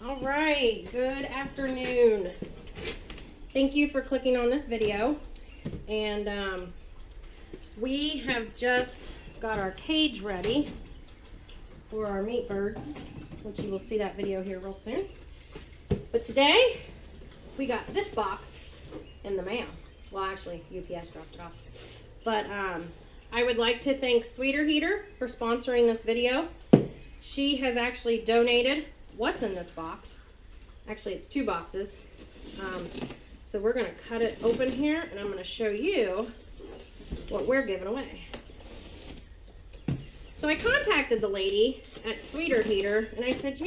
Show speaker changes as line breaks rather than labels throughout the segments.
All right, good afternoon. Thank you for clicking on this video. And we have just got our cage ready for our meat birds, which you will see that video here real soon. But today, we got this box in the mail. Well, actually, UPS dropped it off. But I would like to thank Sweeter Heater for sponsoring this video. She has actually donated what's in this box. Actually, it's 2 boxes. So we're going to cut it open here, and I'm going to show you what we're giving away. So I contacted the lady at Sweeter Heater, and I said,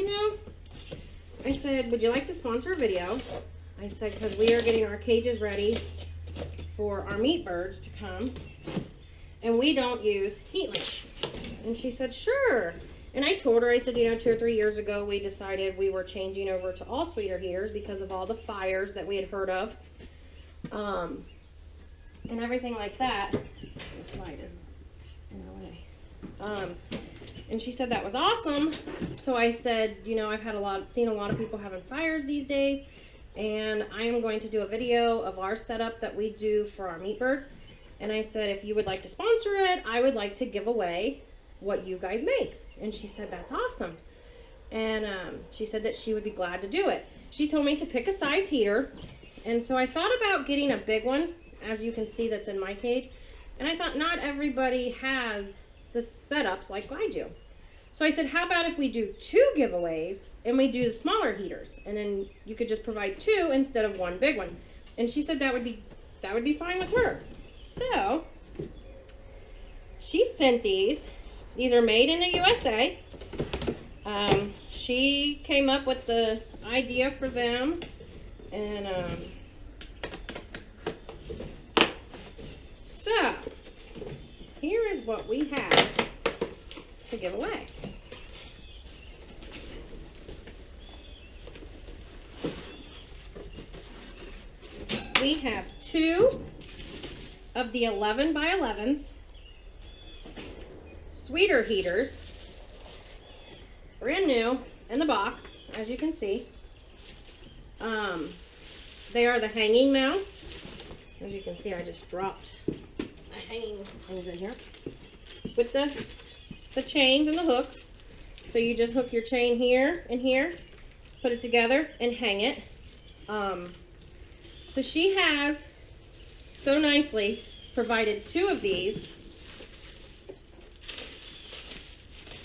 would you like to sponsor a video? I said, because we are getting our cages ready for our meat birds to come, and we don't use heat lamps. And she said, sure. And I told her, I said, 2 or 3 years ago, we decided we were changing over to all Sweeter Heaters because of all the fires that we had heard of. And everything like that. It's lighted in our way. And she said that was awesome. So I said, I've seen a lot of people having fires these days. And I am going to do a video of our setup that we do for our meat birds. And I said, if you would like to sponsor it, I would like to give away what you guys make. And she said, that's awesome. And she said that she would be glad to do it. She told me to pick a size heater. And so I thought about getting a big one, as you can see that's in my cage. And I thought not everybody has the setup like I do. So I said, how about if we do 2 giveaways and we do smaller heaters? And then you could just provide 2 instead of 1 big one. And she said that would be fine with her. So she sent these. These are made in the USA. She came up with the idea for them, and so here is what we have to give away. We have 2 of the 11 by 11s. Sweeter Heaters, brand new in the box, as you can see. They are the hanging mounts. As you can see, I just dropped the hanging things in here with the chains and the hooks. So you just hook your chain here and here, put it together, and hang it. So she has so nicely provided 2 of these.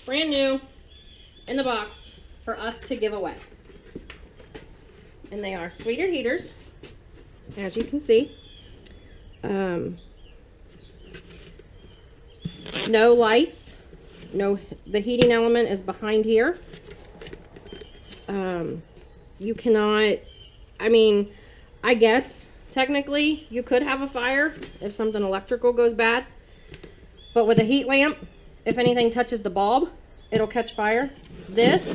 Brand new in the box for us to give away. And they are Sweeter Heaters, as you can see. No lights. No, the heating element is behind here. You cannot, I guess technically you could have a fire if something electrical goes bad. But with a heat lamp, if anything touches the bulb, it'll catch fire. This,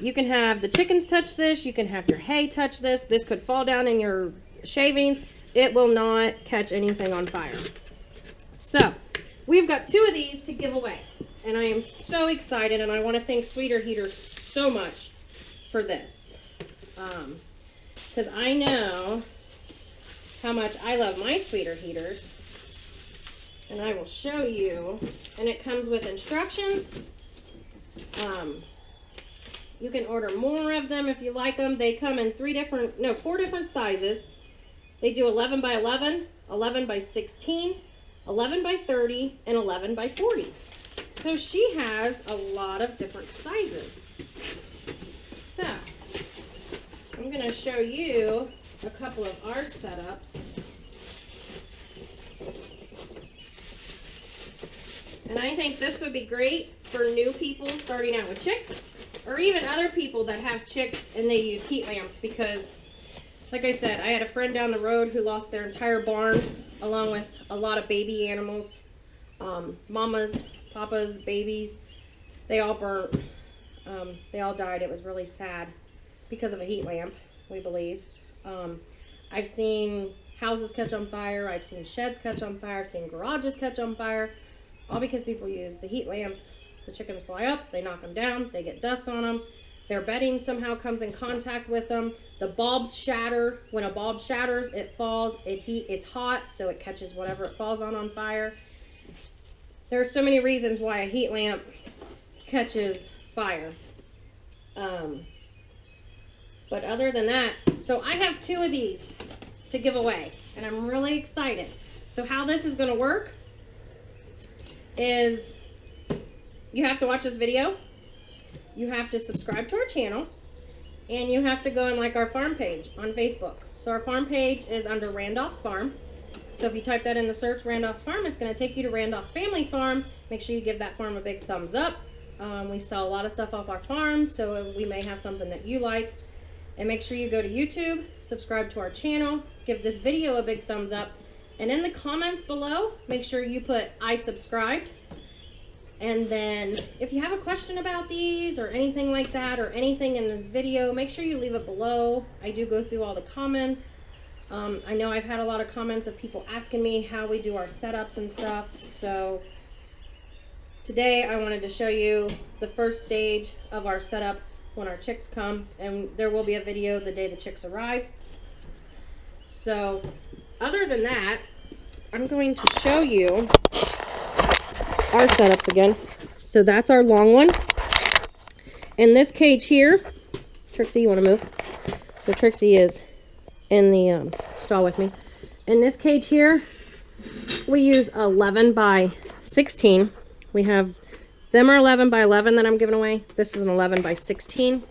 you can have the chickens touch this, you can have your hay touch this. This could fall down in your shavings. It will not catch anything on fire. So, we've got 2 of these to give away. And I am so excited, and I want to thank Sweeter Heaters so much for this. Because I know how much I love my Sweeter Heaters. And I will show you, and it comes with instructions. You can order more of them if you like them. They come in 4 different sizes. They do 11 by 11, 11 by 16, 11 by 30, and 11 by 40. So she has a lot of different sizes. So I'm going to show you a couple of our setups. And I think this would be great for new people starting out with chicks, or even other people that have chicks and they use heat lamps, because, like I said, I had a friend down the road who lost their entire barn, along with a lot of baby animals, mamas, papas, babies. They all burnt. They all died. It was really sad because of a heat lamp, we believe. I've seen houses catch on fire. I've seen sheds catch on fire. I've seen garages catch on fire. All because people use the heat lamps. The chickens fly up, they knock them down, they get dust on them. their bedding somehow comes in contact with them. The bulbs shatter. When a bulb shatters, it falls, it's hot, so it catches whatever it falls on fire. There are so many reasons why a heat lamp catches fire. But other than that, so I have 2 of these to give away, and I'm really excited. So how this is going to work is you have to watch this video, you have to subscribe to our channel, and you have to go and like our farm page on Facebook. So our farm page is under Randolph's Farm. So if you type that in the search, Randolph's Farm, it's going to take you to Randolph's Family Farm. Make sure you give that farm a big thumbs up. We sell a lot of stuff off our farm, so we may have something that you like. And make sure you go to YouTube, subscribe to our channel, give this video a big thumbs up, and in the comments below, make sure you put I subscribed. And then if you have a question about these or anything like that, or anything in this video, make sure you leave it below. I do go through all the comments. I know I've had a lot of comments of people asking me how we do our setups and stuff. So today I wanted to show you the first stage of our setups when our chicks come, and there will be a video the day the chicks arrive. So other than that, I'm going to show you our setups again. So that's our long one. In this cage here, Trixie, you want to move? So Trixie is in the stall with me. In this cage here, we use 11 by 16. We have them are 11 by 11 that I'm giving away. This is an 11 by 16.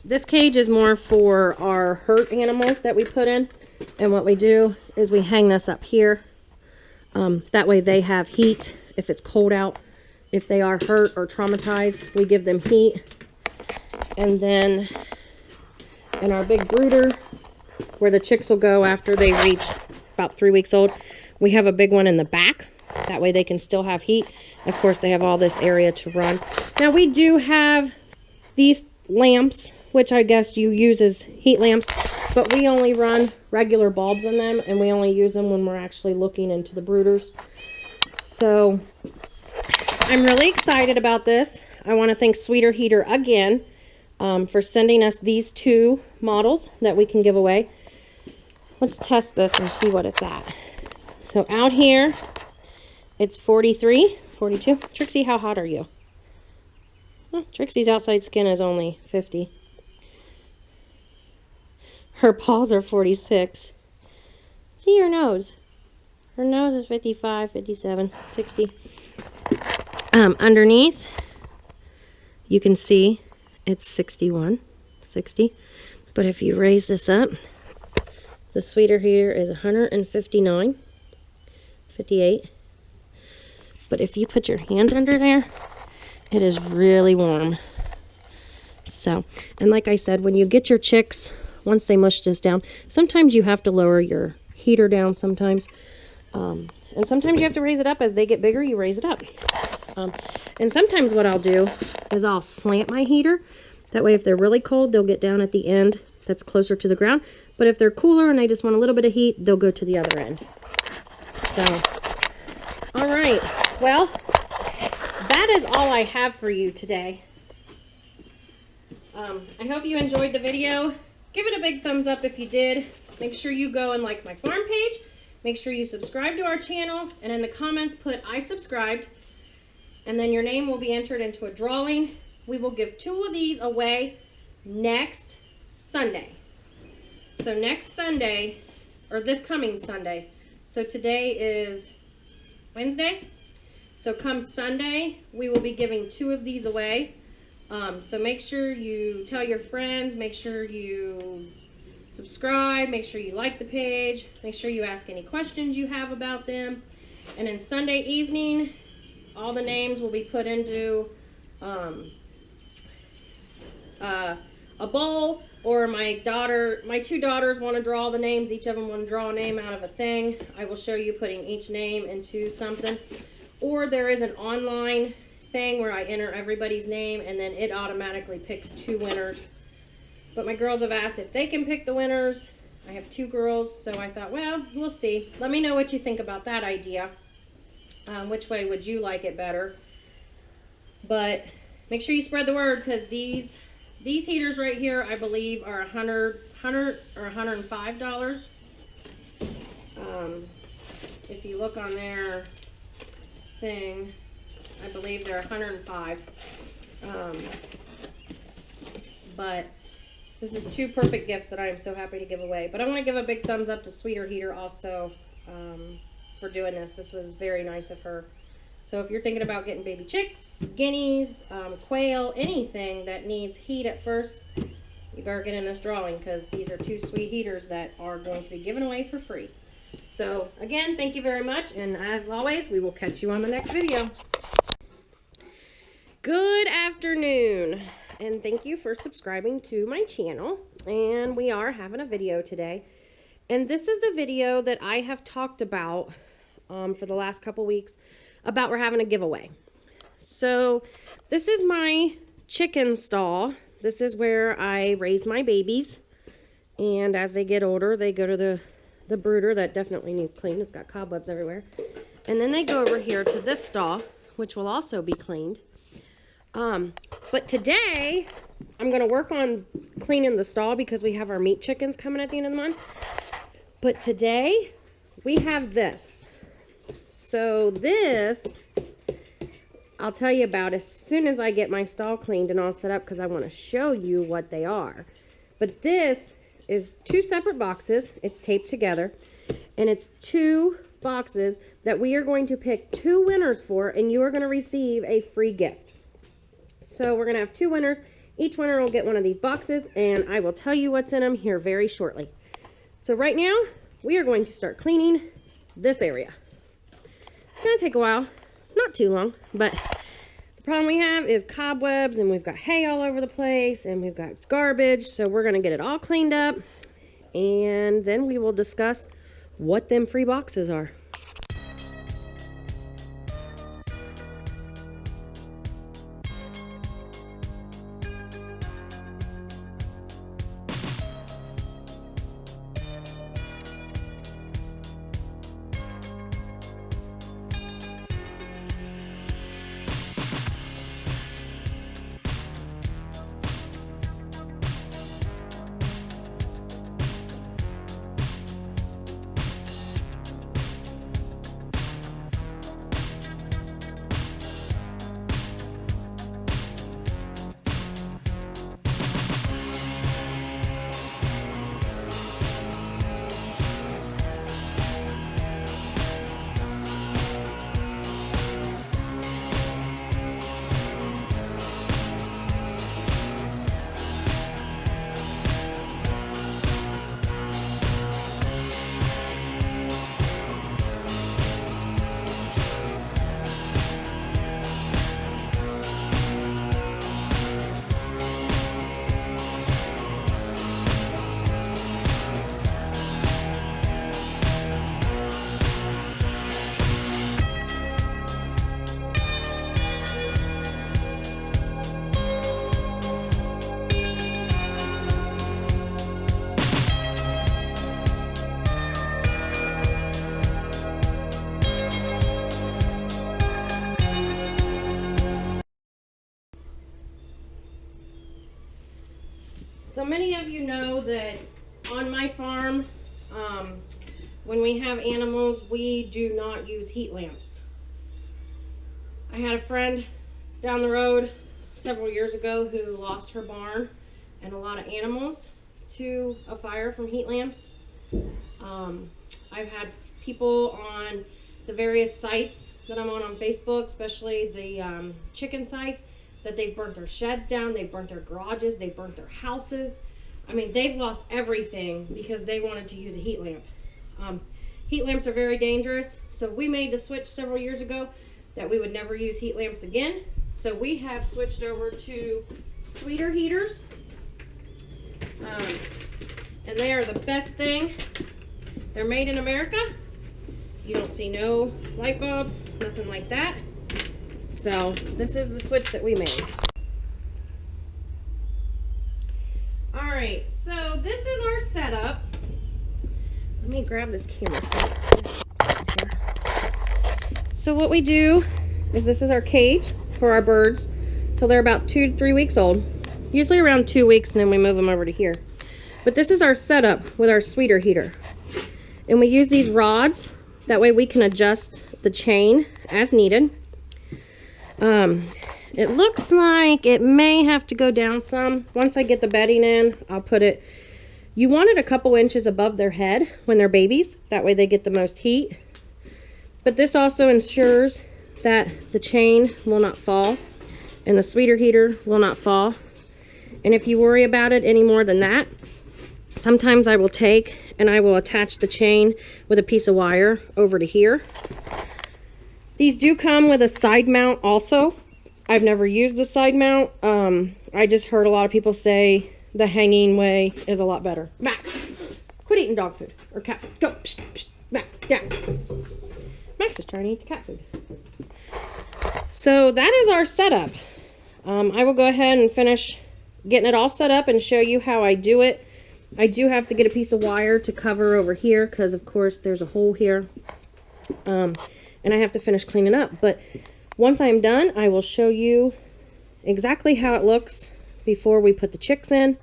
This cage is more for our hurt animals that we put in. And what we do is we hang this up here. That way they have heat if it's cold out. If they are hurt or traumatized, we give them heat. And then in our big brooder, where the chicks will go after they reach about 3 weeks old, we have a big one in the back. That way they can still have heat. Of course, they have all this area to run. Now, we do have these lamps, which I guess you use as heat lamps, but we only run regular bulbs in them, and we only use them when we're actually looking into the brooders. So I'm really excited about this. I want to thank Sweeter Heater again for sending us these 2 models that we can give away. Let's test this and see what it's at. So out here, it's 43, 42. Trixie, how hot are you? Oh, Trixie's outside skin is only 50. Her paws are 46. See her nose. Her nose is 55, 57, 60. Underneath, you can see it's 61, 60. But if you raise this up, the Sweeter Heater is 159, 58. But if you put your hand under there, it is really warm. So, and like I said, when you get your chicks, once they mush this down, sometimes you have to lower your heater down sometimes. And sometimes you have to raise it up. As they get bigger, you raise it up. And sometimes what I'll do is I'll slant my heater. That way if they're really cold, they'll get down at the end that's closer to the ground. But if they're cooler and they just want a little bit of heat, they'll go to the other end. So, all right. Well, that is all I have for you today. I hope you enjoyed the video. Give it a big thumbs up if you did. Make sure you go and like my farm page. Make sure you subscribe to our channel. And in the comments, put I subscribed. And then your name will be entered into a drawing. We will give 2 of these away next Sunday. So next Sunday, or this coming Sunday. So today is Wednesday. So come Sunday, we will be giving 2 of these away. So make sure you tell your friends, make sure you subscribe, make sure you like the page, make sure you ask any questions you have about them. And then Sunday evening, all the names will be put into a bowl, or my 2 daughters want to draw the names. Each of them want to draw a name out of a thing. I will show you putting each name into something. Or there is an online thing where I enter everybody's name and then it automatically picks 2 winners. But my girls have asked if they can pick the winners. I have 2 girls, so I thought, well, we'll see. Let me know what you think about that idea. Which way would you like it better? But make sure you spread the word, because these heaters right here, I believe, are $100 or $105. If you look on their thing, I believe they're $105. But this is 2 perfect gifts that I am so happy to give away. But I want to give a big thumbs up to Sweeter Heater also for doing this. This was very nice of her. So if you're thinking about getting baby chicks, guineas, quail, anything that needs heat at first, you better get in this drawing, because these are 2 sweet heaters that are going to be given away for free. So again, thank you very much, and as always, we will catch you on the next video. Good afternoon, and thank you for subscribing to my channel. And we are having a video today, and this is the video that I have talked about for the last couple weeks about we're having a giveaway. So this is my chicken stall. This is where I raise my babies, and as they get older, they go to the brooder that definitely needs cleaned. It's got cobwebs everywhere. And then they go over here to this stall, which will also be cleaned. But today, I'm going to work on cleaning the stall because we have our meat chickens coming at the end of the month. But today, we have this. So this, I'll tell you about as soon as I get my stall cleaned and all set up, because I want to show you what they are. But this is 2 separate boxes. It's taped together, and it's 2 boxes that we are going to pick 2 winners for, and you are going to receive a free gift. So we're going to have 2 winners. Each winner will get one of these boxes, and I will tell you what's in them here very shortly. So right now, we are going to start cleaning this area. It's going to take a while, not too long, but the problem we have is cobwebs, and we've got hay all over the place, and we've got garbage. So we're going to get it all cleaned up, and then we will discuss what them free boxes are. So many of you know that on my farm, when we have animals, we do not use heat lamps. I had a friend down the road several years ago who lost her barn and a lot of animals to a fire from heat lamps. I've had people on the various sites that I'm on Facebook, especially the chicken sites, that they've burnt their sheds down, they've burnt their garages, they've burnt their houses. I mean, they've lost everything because they wanted to use a heat lamp. Heat lamps are very dangerous, so we made the switch several years ago that we would never use heat lamps again. So we have switched over to Sweeter heaters, and they are the best thing. They're made in America. You don't see no light bulbs, nothing like that. So this is the switch that we made. All right, so this is our setup. Let me grab this camera so what we do is this is our cage for our birds. till they're about 2 to 3 weeks old. Usually around 2 weeks, and then we move them over to here. But this is our setup with our sweeter heater. And we use these rods. That way we can adjust the chain as needed. It looks like it may have to go down some. Once I get the bedding in, I'll put it. You want it a couple inches above their head when they're babies. That way they get the most heat. But this also ensures that the chain will not fall and the sweeter heater will not fall. And if you worry about it any more than that, sometimes I will take and I will attach the chain with a piece of wire over to here. These do come with a side mount also. I've never used the side mount. I just heard a lot of people say the hanging way is a lot better. Max, quit eating dog food or cat food. Go, psh, psh, Max, down. Max is trying to eat the cat food. So that is our setup. I will go ahead and finish getting it all set up and show you how I do it. I do have to get a piece of wire to cover over here because of course there's a hole here. And I have to finish cleaning up. But once I'm done, I will show you exactly how it looks before we put the chicks in.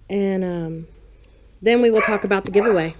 And then we will talk about the giveaway.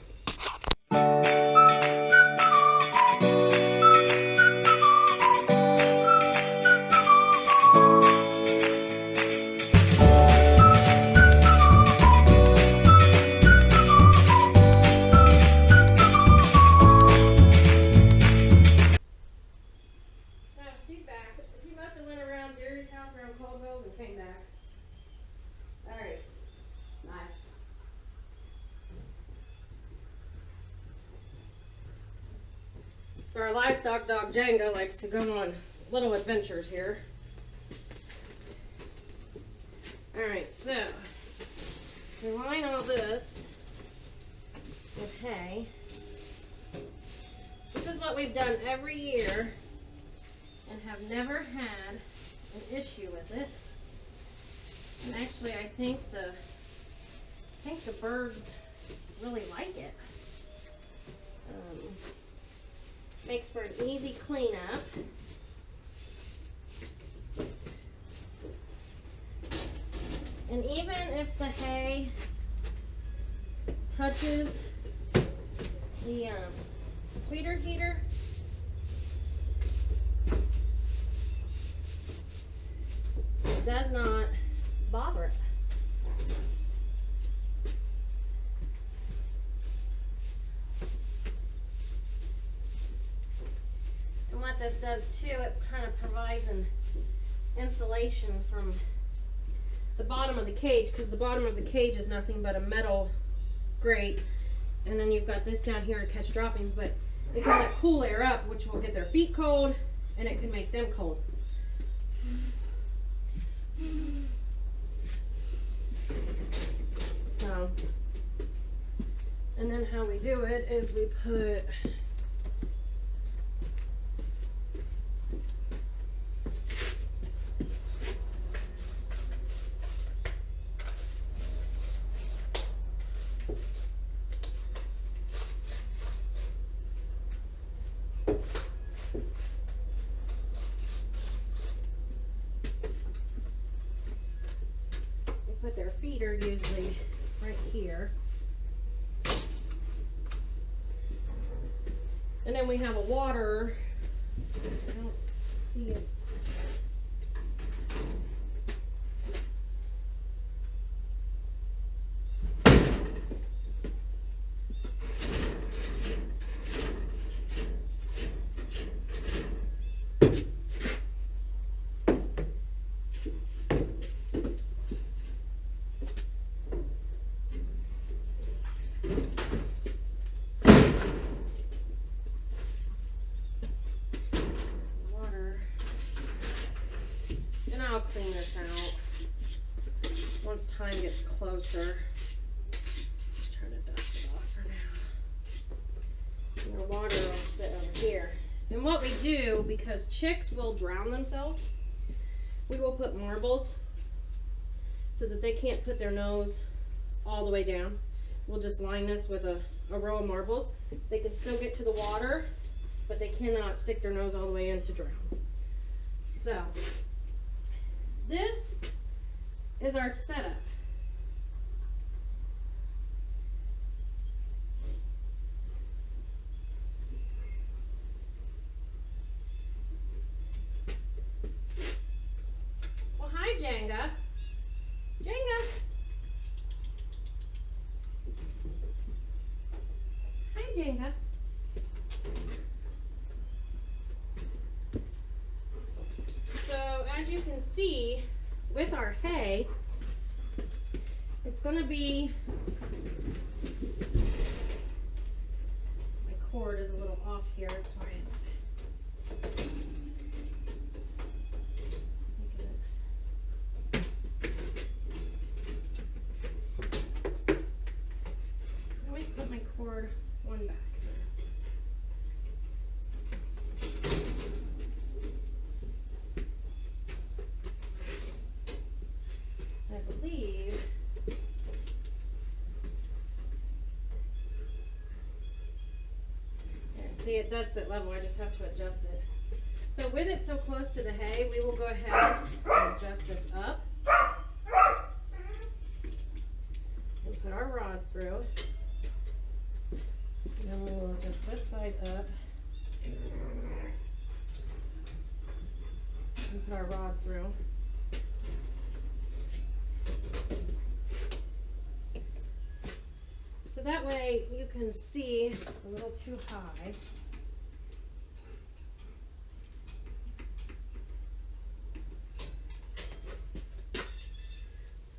Our livestock dog Jenga likes to go on little adventures here. Alright, so we line all this with hay. This is what we've done every year and have never had an issue with it. And actually I think the birds really like it. Makes for an easy cleanup. And even if the hay touches the sweeter heater, it does not bother it. What this does too, it kind of provides an insulation from the bottom of the cage, because the bottom of the cage is nothing but a metal grate, and then you've got this down here to catch droppings, but it can let cool air up, which will get their feet cold and it can make them cold. So, and then how we do it is we put their feet are usually right here. And then we have a water. I don't see it. I'll clean this out once time gets closer. Just trying to dust it off for now. And the water will sit over here. And what we do, because chicks will drown themselves, we will put marbles so that they can't put their nose all the way down. We'll just line this with a row of marbles. They can still get to the water, but they cannot stick their nose all the way in to drown. So this is our setup. Well, hi, Jenga. Jenga. Hi, Jenga. So, as you can see, with our hay, it's going to be, my cord is a little off here, that's why it's, I always put my cord one back. I believe there, see, it does sit level. I just have to adjust it. So with it so close to the hay, we will go ahead and adjust this up and put our rod through. And then we will adjust this side up and put our rod through. So that way you can see it's a little too high.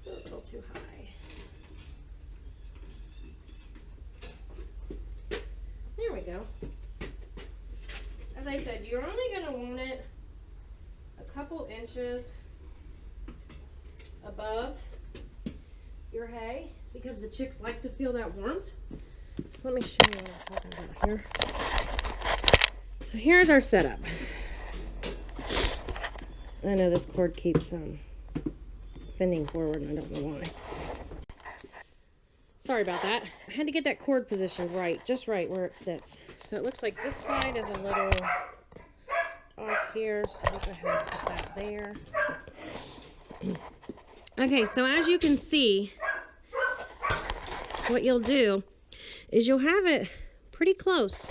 Still a little too high. There we go. As I said, you're only going to want it a couple inches above your hay, because the chicks like to feel that warmth. So let me show you what I'm talking about here. So here's our setup. I know this cord keeps bending forward and I don't know why. Sorry about that. I had to get that cord positioned right, just right where it sits. So it looks like this side is a little off here, so we'll go ahead and put that there. Okay, so as you can see, what you'll do is you'll have it pretty close.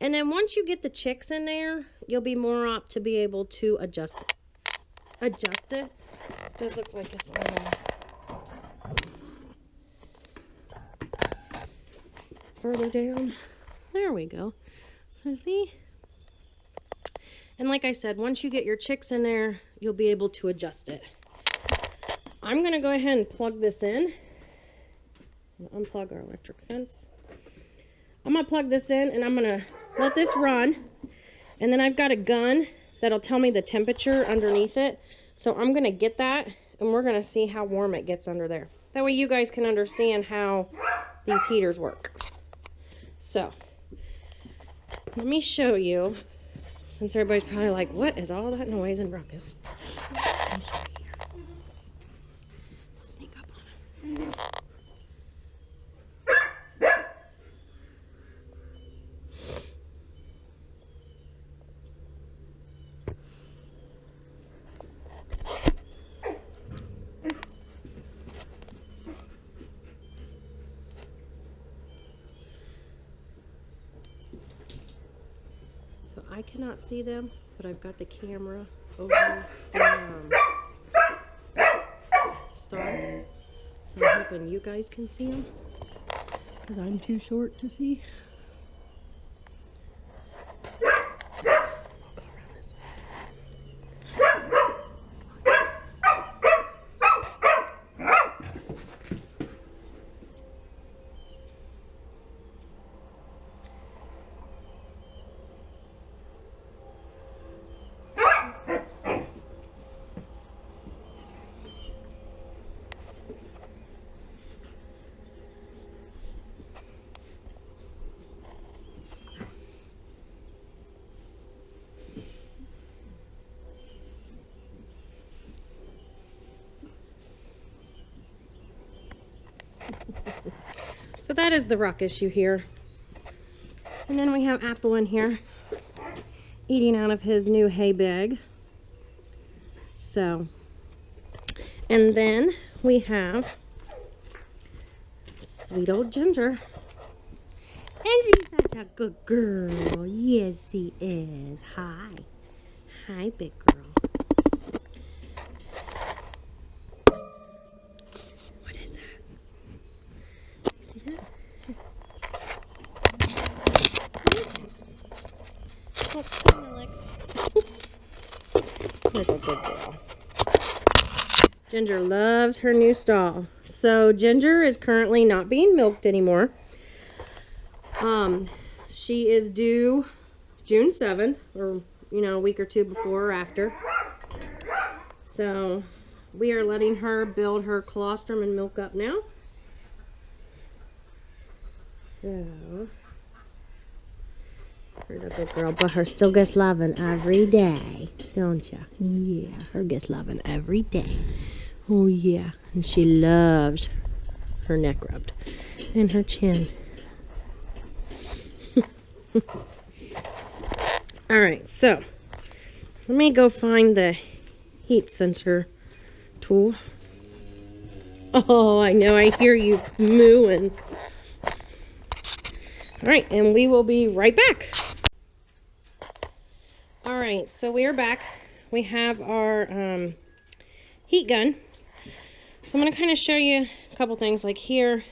And then once you get the chicks in there, you'll be more apt to be able to adjust it. Adjust it. Does look like it's a little further down. There we go. So see? And like I said, once you get your chicks in there, you'll be able to adjust it. I'm going to go ahead and plug this in. Unplug our electric fence. I'm going to plug this in and I'm going to let this run. And then I've got a gun that'll tell me the temperature underneath it. So I'm going to get that and we're going to see how warm it gets under there. That way you guys can understand how these heaters work. So let me show you, since everybody's probably like, what is all that noise and ruckus? Let me show you here. I'll sneak up on him. So I cannot see them, but I've got the camera over the star. So I'm hoping you guys can see them, because I'm too short to see. So that is the ruckus you hear. And then we have Apple in here eating out of his new hay bag. So And then we have sweet old Ginger. And she's such a good girl. Yes, she is. Hi. Hi, big girl. What is that? You see that? Oh, Alex. That's a good girl. Ginger loves her new stall. So Ginger is currently not being milked anymore. She is due June 7th, or a week or two before or after. So we are letting her build her colostrum and milk up now. So there's a good girl, but her still gets loving every day, don't ya? Yeah, her gets loving every day. Oh yeah, and she loves her neck rubbed and her chin. Alright, so let me go find the heat sensor tool. Oh, I know, I hear you mooing. Alright, and we will be right back. Alright, so we are back. We have our heat gun. So I'm going to kind of show you a couple things. Like here,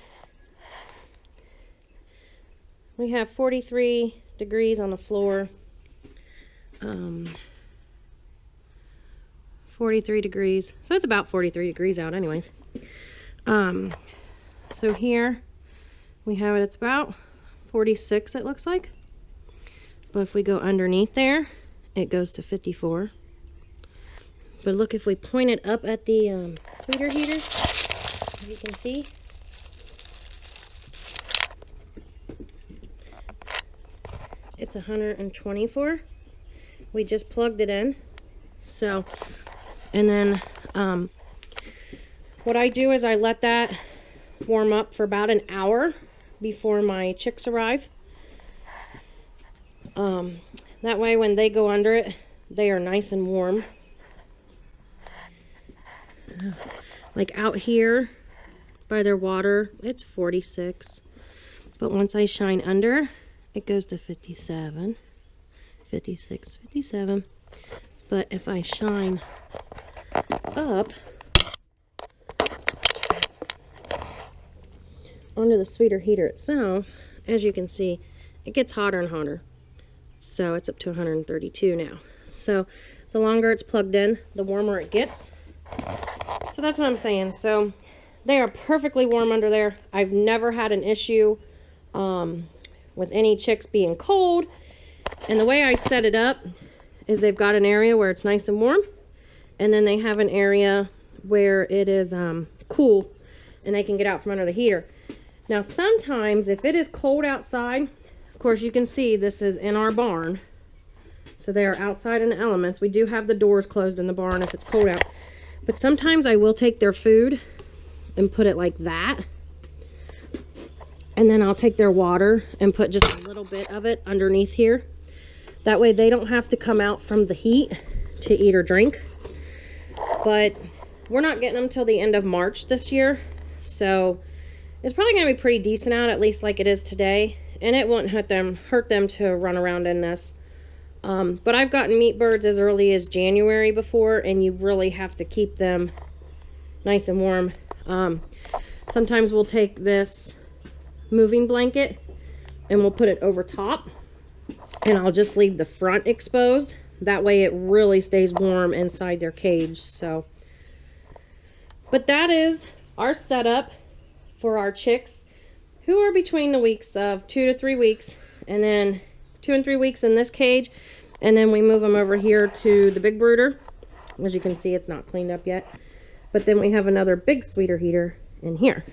we have 43 degrees on the floor. 43 degrees. So it's about 43 degrees out anyways. So here we have it. It's about 46 it looks like. But if we go underneath there, it goes to 54. But look, if we point it up at the sweeter heater, as you can see, it's 124. We just plugged it in. So, and then what I do is I let that warm up for about an hour before my chicks arrive. That way when they go under it, they are nice and warm. Like out here by their water, it's 46. But once I shine under, it goes to 57, 56, 57. But if I shine up onto the sweeter heater itself, as you can see, it gets hotter and hotter. So it's up to 132 now. So the longer it's plugged in, the warmer it gets. So that's what I'm saying. So they are perfectly warm under there. I've never had an issue with any chicks being cold. And the way I set it up is they've got an area where it's nice and warm, and then they have an area where it is cool and they can get out from under the heater. Now sometimes if it is cold outside, of course you can see this is in our barn, so they are outside in the elements. We do have the doors closed in the barn if it's cold out, but sometimes I will take their food and put it like that, and then I'll take their water and put just a little bit of it underneath here. That way they don't have to come out from the heat to eat or drink. But we're not getting them till the end of March this year, so it's probably going to be pretty decent out, at least like it is today, and it won't hurt them to run around in this. But I've gotten meat birds as early as January before, and you really have to keep them nice and warm. Sometimes we'll take this moving blanket and we'll put it over top, and I'll just leave the front exposed. That way it really stays warm inside their cage. So, but that is our setup for our chicks, who are between the weeks of 2 to 3 weeks, and then 2 and 3 weeks in this cage, and then we move them over here to the big brooder. As you can see, it's not cleaned up yet, but then we have another big sweeter heater in here.